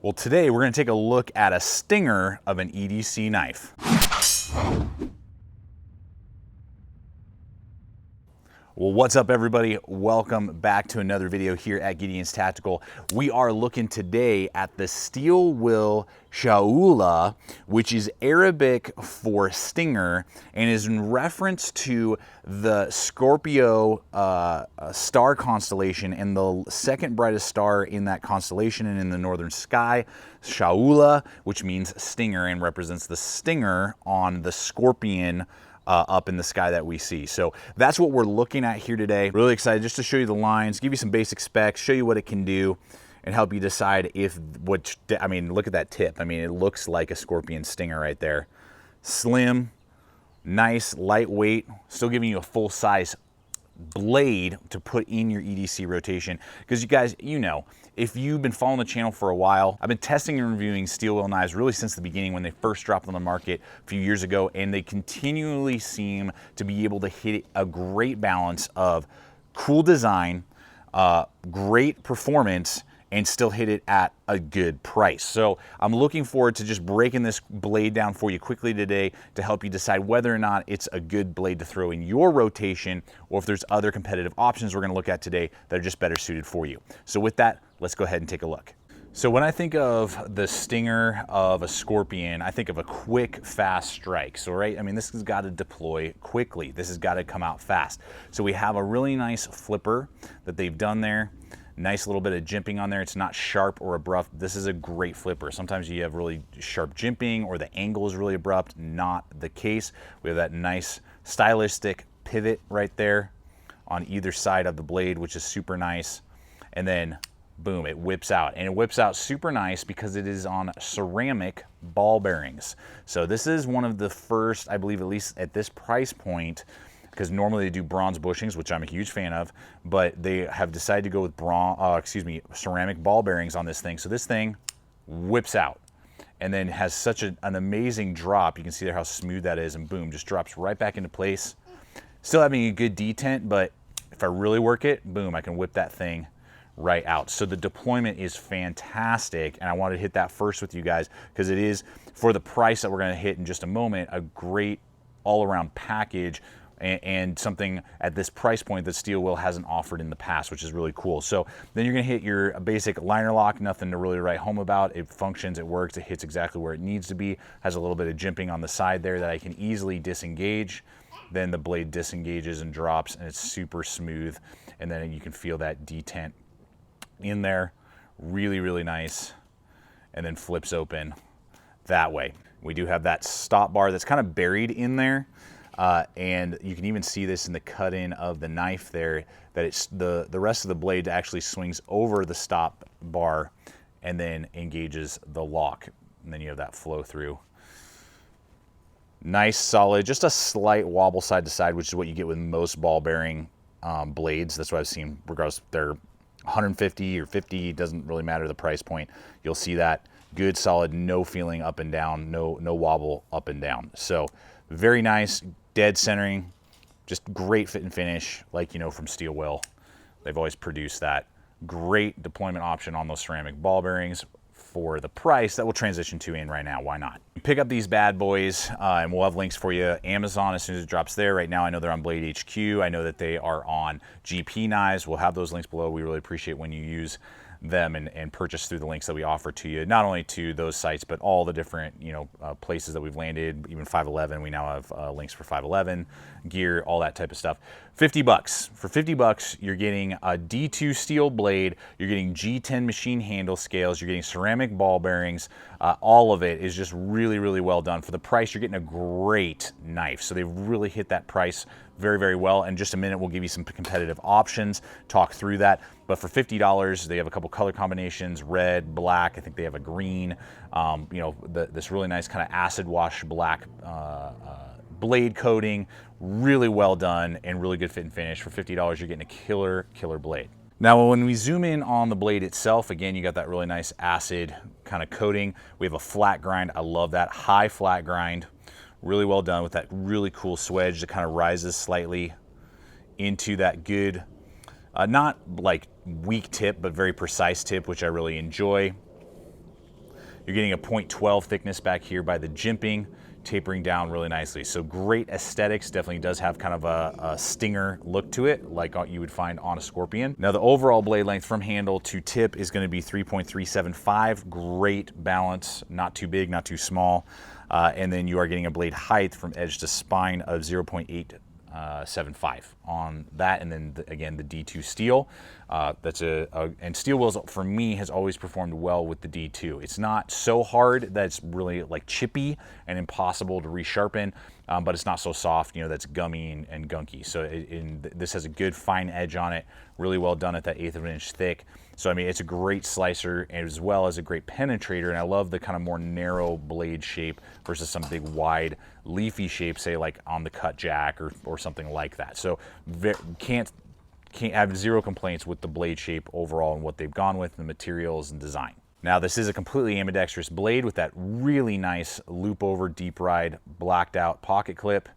Well, today we're going to take a look at a stinger of an EDC knife. Well, what's up everybody? Welcome back to another video here at Gideon's Tactical. We are looking today at the steel will Shaula, which is Arabic for stinger and is in reference to the Scorpio star constellation and the second brightest star in that constellation and in the northern sky, Shaula, which means stinger and represents the stinger on the scorpion up in the sky that we see. So that's what we're looking at here today. Really excited just to show you the lines, give you some basic specs, show you what it can do, and help you decide if I mean, look at that tip. I mean, it looks like a scorpion stinger right there. Slim, nice, lightweight, still giving you a full size blade to put in your EDC rotation. Because you guys, you know, if you've been following the channel for a while, I've been testing and reviewing steel will knives really since the beginning when they first dropped on the market a few years ago, and they continually seem to be able to hit a great balance of cool design, great performance, and still hit it at a good price. So I'm looking forward to just breaking this blade down for you quickly today to help you decide whether or not it's a good blade to throw in your rotation, or if there's other competitive options we're gonna look at today that are just better suited for you. So with that, let's go ahead and take a look. So when I think of the stinger of a scorpion, I think of a quick, fast strike. So right, I mean, this has got to deploy quickly. This has got to come out fast. So we have a really nice flipper that they've done there. Nice little bit of jimping on there. It's not sharp or abrupt. This is a great flipper. Sometimes you have really sharp jimping or the angle is really abrupt. Not the case. We have that nice stylistic pivot right there on either side of the blade, which is super nice. And then boom, it whips out. And it whips out super nice because it is on ceramic ball bearings. So this is one of the first, I believe, at least at this price point, because normally they do bronze bushings, which I'm a huge fan of, but they have decided to go with ceramic ball bearings on this thing. So this thing whips out and then has such an amazing drop. You can see there how smooth that is, and boom, just drops right back into place. Still having a good detent, but if I really work it, boom, I can whip that thing right out. So the deployment is fantastic, and I wanted to hit that first with you guys because it is, for the price that we're gonna hit in just a moment, a great all-around package and something at this price point that steel will hasn't offered in the past, which is really cool. So then you're gonna hit your basic liner lock, nothing to really write home about. It functions, it works, it hits exactly where it needs to be. Has a little bit of jimping on the side there that I can easily disengage. Then the blade disengages and drops, and it's super smooth. And then you can feel that detent in there, really, really nice. And then flips open that way. We do have that stop bar that's kind of buried in there. And you can even see this in the cut-in of the knife there, that it's the rest of the blade actually swings over the stop bar and then engages the lock. And then you have that flow through. Nice, solid, just a slight wobble side to side, which is what you get with most ball bearing blades. That's what I've seen, regardless if they're 150 or 50, doesn't really matter the price point. You'll see that good, solid, no feeling up and down, no wobble up and down. So very nice. Dead centering, just great fit and finish, like you know from steel will. They've always produced that. Great deployment option on those ceramic ball bearings for the price that we'll transition to in right now. Why not? Pick up these bad boys, and we'll have links for you. Amazon, as soon as it drops there. Right now, I know they're on Blade HQ. I know that they are on GP Knives. We'll have those links below. We really appreciate when you use them and purchase through the links that we offer to you, not only to those sites, but all the different places that we've landed. Even 511, we now have links for 511 gear, all that type of stuff. $50. For $50, you're getting a D2 steel blade, you're getting G10 machine handle scales, you're getting ceramic ball bearings. All of it is just really, really well done. For the price, you're getting a great knife. So they've really hit that price very, very well. In just a minute, we'll give you some competitive options, talk through that. But for $50, they have a couple color combinations, red, black. I think they have a green, this really nice kind of acid wash black blade coating. Really well done and really good fit and finish. For $50, you're getting a killer blade. Now, when we zoom in on the blade itself, again, you got that really nice acid kind of coating. We have a flat grind. I love that. High flat grind. Really well done with that really cool swedge that kind of rises slightly into that good, not like weak tip, but very precise tip, which I really enjoy. You're getting a 0.12 thickness back here by the jimping, tapering down really nicely. So great aesthetics, definitely does have kind of a stinger look to it, like you would find on a Scorpion. Now the overall blade length from handle to tip is gonna be 3.375, great balance, not too big, not too small. And then you are getting a blade height from edge to spine of 0.875 on that, and then again the D2 steel. And steel wheels for me has always performed well with the D2. It's not so hard that it's really like chippy and impossible to resharpen, but it's not so soft, you know, that's gummy and gunky. So this has a good fine edge on it, really well done at that 1/8 of an inch thick. So I mean, it's a great slicer as well as a great penetrator, and I love the kind of more narrow blade shape versus some big wide leafy shape, say like on the cut jack or something like that. So can't have zero complaints with the blade shape overall and what they've gone with, the materials and design. Now this is a completely ambidextrous blade with that really nice loop over deep ride blacked out pocket clip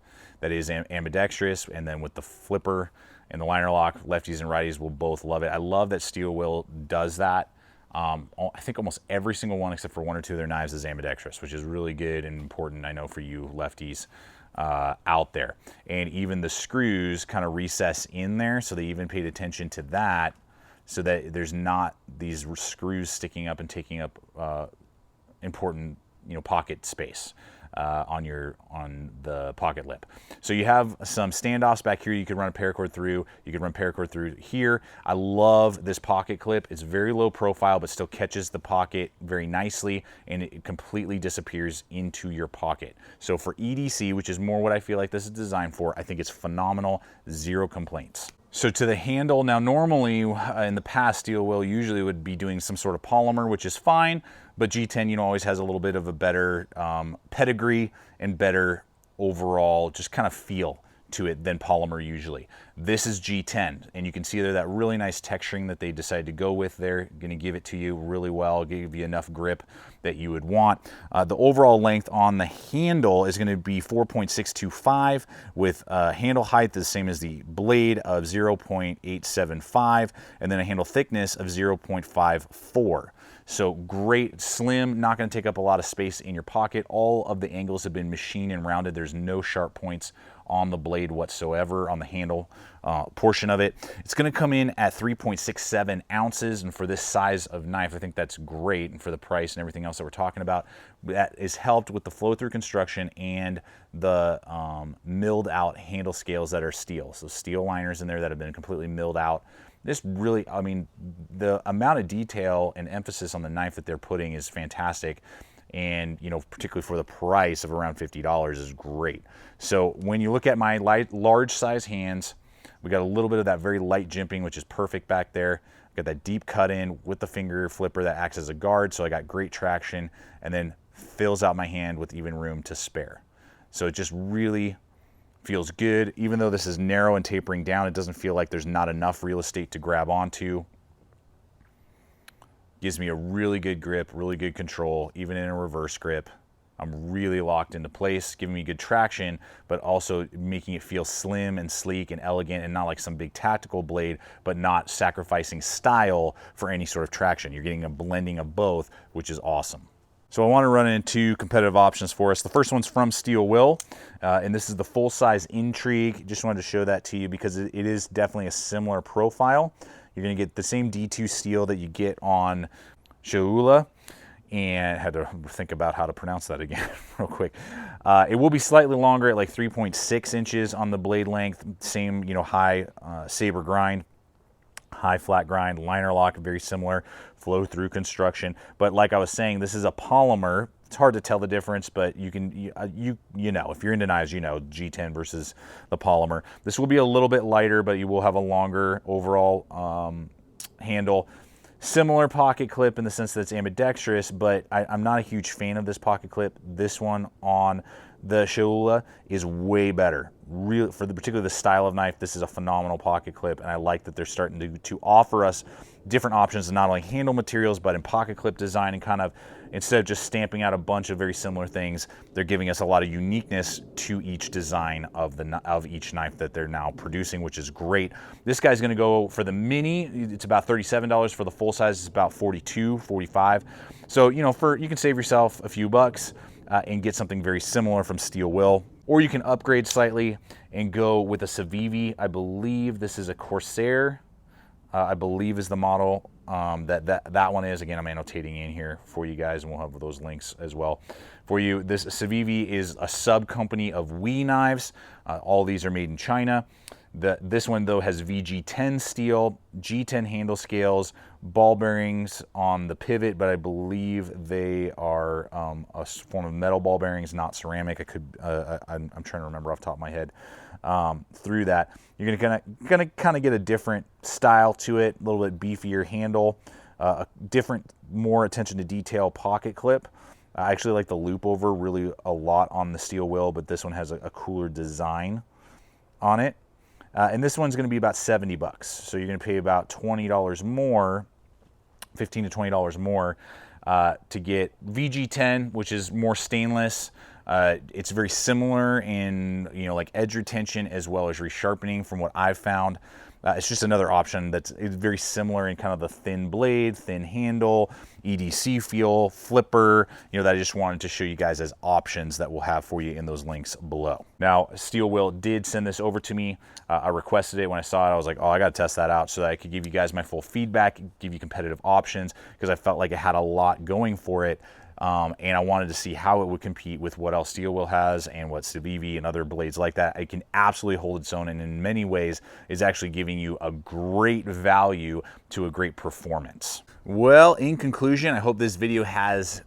that is ambidextrous, and then with the flipper and the liner lock, lefties and righties will both love it. I love that steel wheel does that. I think almost every single one except for one or two of their knives is ambidextrous, which is really good and important, I know, for you lefties out there. And even the screws kind of recess in there, so they even paid attention to that, so that there's not these screws sticking up and taking up important, you know, pocket space on the pocket lip. So you have some standoffs back here. You could run a paracord through. You could run paracord through here. I love this pocket clip. It's very low profile, but still catches the pocket very nicely, and it completely disappears into your pocket. So for EDC, which is more what I feel like this is designed for, I think it's phenomenal. Zero complaints. So to the handle, now normally in the past, steel wheel usually would be doing some sort of polymer, which is fine, but G10, you know, always has a little bit of a better pedigree and better overall just kind of feel to it than polymer usually. This is G10, and you can see there that really nice texturing that they decided to go with there. Going to give it to you really well, give you enough grip that you would want. The overall length on the handle is going to be 4.625 with handle height the same as the blade of 0.875, and then a handle thickness of 0.54. So great, slim, not going to take up a lot of space in your pocket. All of the angles have been machined and rounded. There's no sharp points on the blade whatsoever on the handle portion of it. It's going to come in at 3.67 ounces, and for this size of knife, I think that's great, and for the price and everything else that we're talking about, that is helped with the flow-through construction and the milled out handle scales that are steel. So steel liners in there that have been completely milled out. This really, I mean, the amount of detail and emphasis on the knife that they're putting is fantastic. And, you know, particularly for the price of around $50 is great. So when you look at my large size hands, we got a little bit of that very light jimping, which is perfect back there. Got that deep cut in with the finger flipper that acts as a guard. So I got great traction, and then fills out my hand with even room to spare. So it just really feels good. Even though this is narrow and tapering down, it doesn't feel like there's not enough real estate to grab onto. Gives me a really good grip, really good control, even in a reverse grip. I'm really locked into place, giving me good traction, but also making it feel slim and sleek and elegant, and not like some big tactical blade, but not sacrificing style for any sort of traction. You're getting a blending of both, which is awesome. So I want to run into competitive options for us. The first one's from Steel Will, and this is the full-size Intrigue. Just wanted to show that to you because it is definitely a similar profile. You're going to get the same D2 steel that you get on Shaula, and I had to think about how to pronounce that again real quick. It will be slightly longer at like 3.6 inches on the blade length. Same, you know, high saber grind, high flat grind, liner lock, very similar flow through construction. But like I was saying, this is a polymer. It's hard to tell the difference, but you can, you know, if you're into knives, you know, G10 versus the polymer. This will be a little bit lighter, but you will have a longer overall handle. Similar pocket clip in the sense that it's ambidextrous, but I'm not a huge fan of this pocket clip. This one on the Shaula is way better. Particularly the style of knife, this is a phenomenal pocket clip, and I like that they're starting to offer us different options, not only handle materials, but in pocket clip design, and kind of, instead of just stamping out a bunch of very similar things, they're giving us a lot of uniqueness to each design of each knife that they're now producing, which is great. This guy's gonna go for the mini, it's about $37. For the full size, it's about $42, $45. So, you know, you can save yourself a few bucks and get something very similar from Steel Will. Or you can upgrade slightly and go with a Civivi. I believe this is a Corsair, I believe is the model. That one is. Again, I'm annotating in here for you guys, and we'll have those links as well for you. This Civivi is a sub company of WE knives. All these are made in China. This one though has VG10 steel, G10 handle scales, ball bearings on the pivot, but I believe they are a form of metal ball bearings, not ceramic. I'm trying to remember off the top of my head. Through that, you're gonna kind of get a different style to it, a little bit beefier handle, a different, more attention to detail pocket clip. I actually like the loop over really a lot on the Steel Will, but this one has a cooler design on it. And this one's gonna be about 70 bucks. So you're gonna pay about $20 more, $15 to $20 more to get VG10, which is more stainless. It's very similar in, you know, like edge retention as well as resharpening from what I've found. It's just another option that's very similar in kind of the thin blade, thin handle, EDC feel, flipper, you know, that I just wanted to show you guys as options that we'll have for you in those links below. Now, Steel Will did send this over to me. I requested it. When I saw it, I was like, oh, I got to test that out so that I could give you guys my full feedback, give you competitive options, because I felt like it had a lot going for it. And I wanted to see how it would compete with what else Steel Will has and what Civivi and other blades like that. It can absolutely hold its own, and in many ways is actually giving you a great value to a great performance. Well, in conclusion, I hope this video has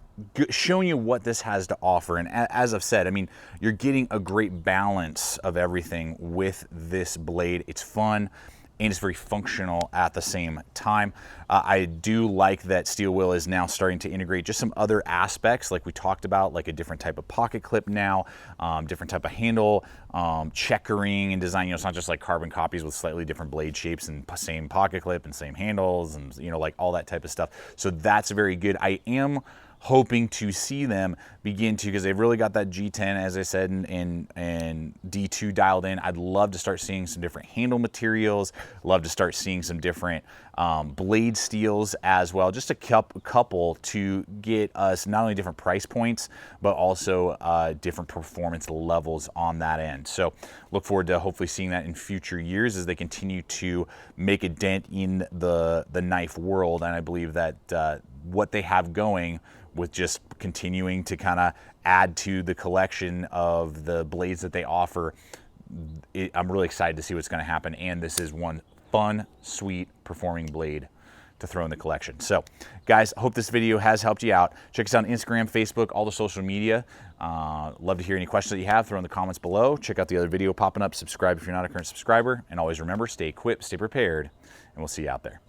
shown you what this has to offer. And as I've said, I mean, you're getting a great balance of everything with this blade. It's fun and it's very functional at the same time. I do like that Steel Will is now starting to integrate just some other aspects like we talked about, like a different type of pocket clip now, different type of handle, checkering and design. You know, it's not just like carbon copies with slightly different blade shapes and same pocket clip and same handles and, you know, like all that type of stuff. So that's very good. I am hoping to see them begin to, because they've really got that G10, as I said, and D2 dialed in. I'd love to start seeing some different handle materials, love to start seeing some different blade steels as well, just a couple to get us not only different price points, but also different performance levels on that end. So look forward to hopefully seeing that in future years as they continue to make a dent in the knife world. And I believe that what they have going with just continuing to kind of add to the collection of the blades that they offer, I'm really excited to see what's going to happen. And this is one fun, sweet performing blade to throw in the collection. So guys, I hope this video has helped you out. Check us out on Instagram, Facebook, all the social media. Love to hear any questions that you have. Throw in the comments below. Check out the other video popping up. Subscribe if you're not a current subscriber. And always remember, stay equipped, stay prepared, and we'll see you out there.